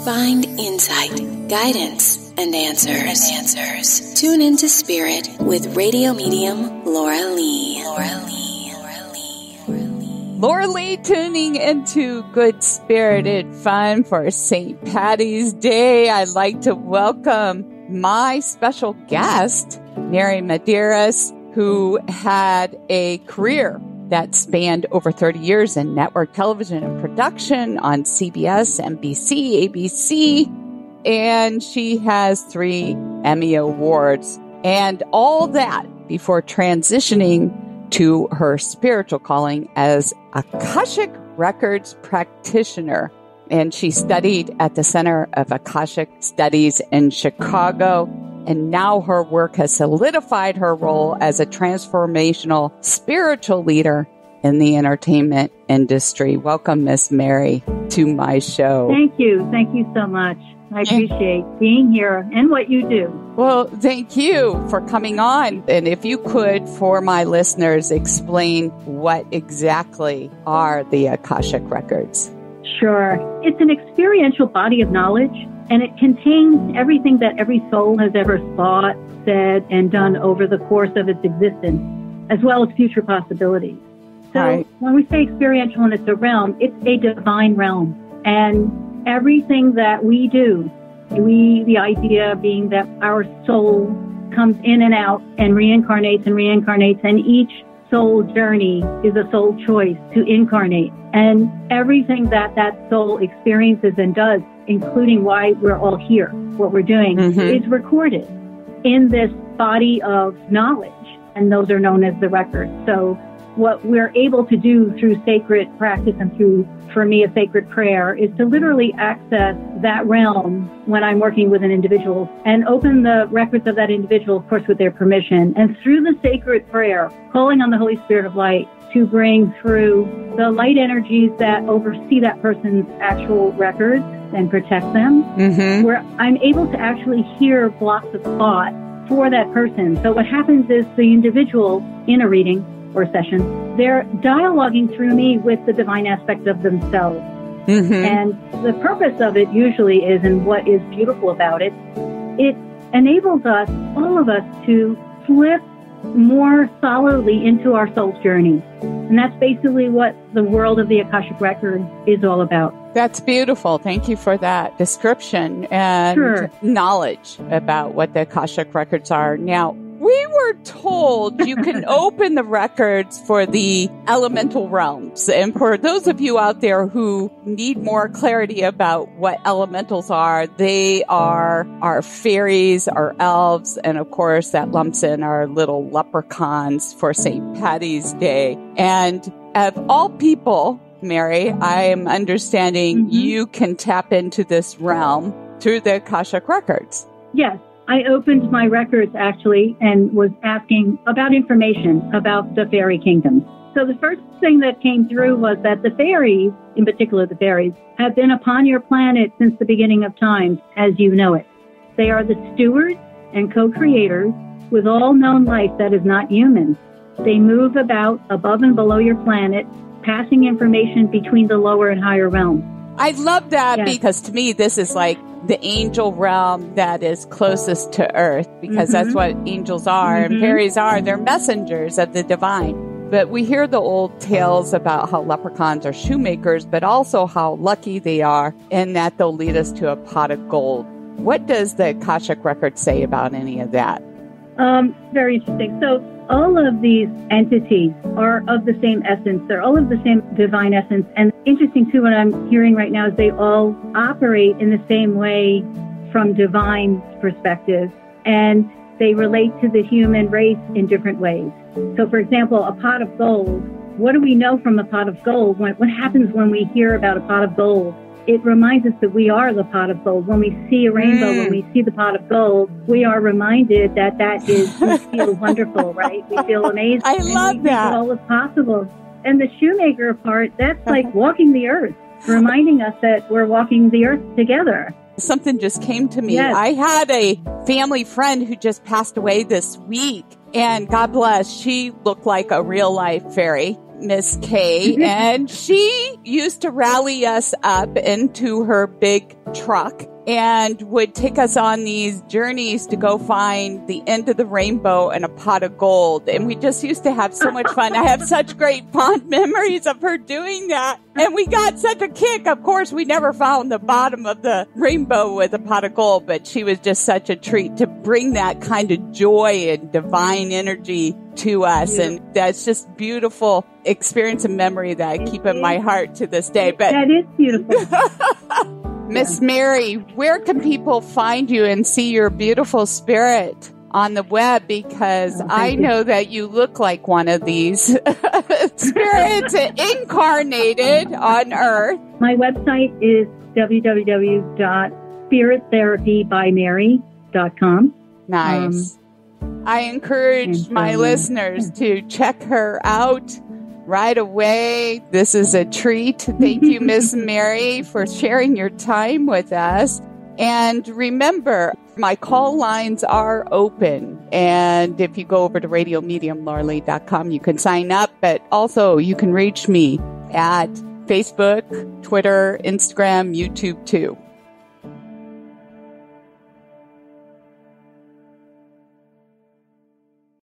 Find insight, guidance, and answers. Tune into Spirit with radio medium Laura Lee. Laura Lee tuning into Good Spirited Fun for St. Patty's Day. I'd like to welcome my special guest, Mary Madeiras, who had a career that spanned over 30 years in network television and production on CBS, NBC, ABC, and she has 3 Emmy Awards. And all that before transitioning to her spiritual calling as Akashic Records practitioner. And she studied at the Center of Akashic Studies in Chicago. And now her work has solidified her role as a transformational spiritual leader in the entertainment industry. Welcome, Miss Mary, to my show. Thank you. Thank you so much. I appreciate being here and what you do. Well, thank you for coming on. And if you could, for my listeners, explain what exactly are the Akashic Records. Sure. It's an experiential body of knowledge, and it contains everything that every soul has ever thought, said, and done over the course of its existence, as well as future possibilities. So when we say experiential and it's a realm, it's a divine realm. And everything that we do, the idea being that our soul comes in and out and reincarnates, and each soul journey is a soul choice to incarnate. And everything that soul experiences and does, including why we're all here, what we're doing, is recorded in this body of knowledge. And those are known as the records. So what we're able to do through sacred practice and through, for me, a sacred prayer is to literally access that realm when I'm working with an individual and open the records of that individual, of course, with their permission. And through the sacred prayer, calling on the Holy Spirit of Light to bring through the light energies that oversee that person's actual records and protect them, where I'm able to actually hear blocks of thought for that person. So what happens is the individual in a reading or session, they're dialoguing through me with the divine aspect of themselves. And the purpose of it usually is, and what is beautiful about it, it enables us, all of us, to slip more solidly into our soul's journey. And that's basically what the world of the Akashic Record is all about. That's beautiful. Thank you for that description and knowledge about what the Akashic Records are. Now, we were told you can open the records for the elemental realms. And for those of you out there who need more clarity about what elementals are, they are our fairies, our elves, and of course that lumps in our little leprechauns for St. Patty's Day. And of all people, Mary, I am understanding you can tap into this realm through the Akashic Records. Yes. I opened my records, actually, and was asking about information about the fairy kingdoms. So the first thing that came through was that the fairies, in particular the fairies, have been upon your planet since the beginning of time, as you know it. They are the stewards and co-creators with all known life that is not human. They move about above and below your planet, passing information between the lower and higher realms. I love that because to me, this is like the angel realm that is closest to earth, because that's what angels are and fairies are. They're messengers of the divine. But we hear the old tales about how leprechauns are shoemakers, but also how lucky they are in that they'll lead us to a pot of gold. What does the Akashic Record say about any of that? Very interesting. So all of these entities are of the same essence. They're all of the same divine essence. And interesting, too, what I'm hearing right now is they all operate in the same way from divine perspective. And they relate to the human race in different ways. So, for example, a pot of gold. What do we know from a pot of gold? What happens when we hear about a pot of gold? It reminds us that we are the pot of gold. When we see a rainbow, when we see the pot of gold, we are reminded that we feel wonderful, right? We feel amazing. I love that. All is possible. And the shoemaker part, that's like walking the earth, reminding us that we're walking the earth together. Something just came to me. Yes. I had a family friend who just passed away this week. And God bless, she looked like a real life fairy. Miss Kay, and she used to rally us up into her big truck and would take us on these journeys to go find the end of the rainbow and a pot of gold. And we just used to have so much fun. I have such great fond memories of her doing that. And we got such a kick. Of course, we never found the bottom of the rainbow with a pot of gold, but she was just such a treat to bring that kind of joy and divine energy to us. And that's just beautiful experience and memory that I keep in my heart to this day. But that is beautiful. Miss Mary, where can people find you and see your beautiful spirit on the web? Because I know that you look like one of these spirits incarnated on Earth. My website is www.spirittherapybymary.com. Nice. I encourage my listeners to check her out right away. This is a treat. Thank you, Miss Mary, for sharing your time with us. And remember, my call lines are open. And if you go over to radiomediumlorelei.com, you can sign up. But also, you can reach me at Facebook, Twitter, Instagram, YouTube, too.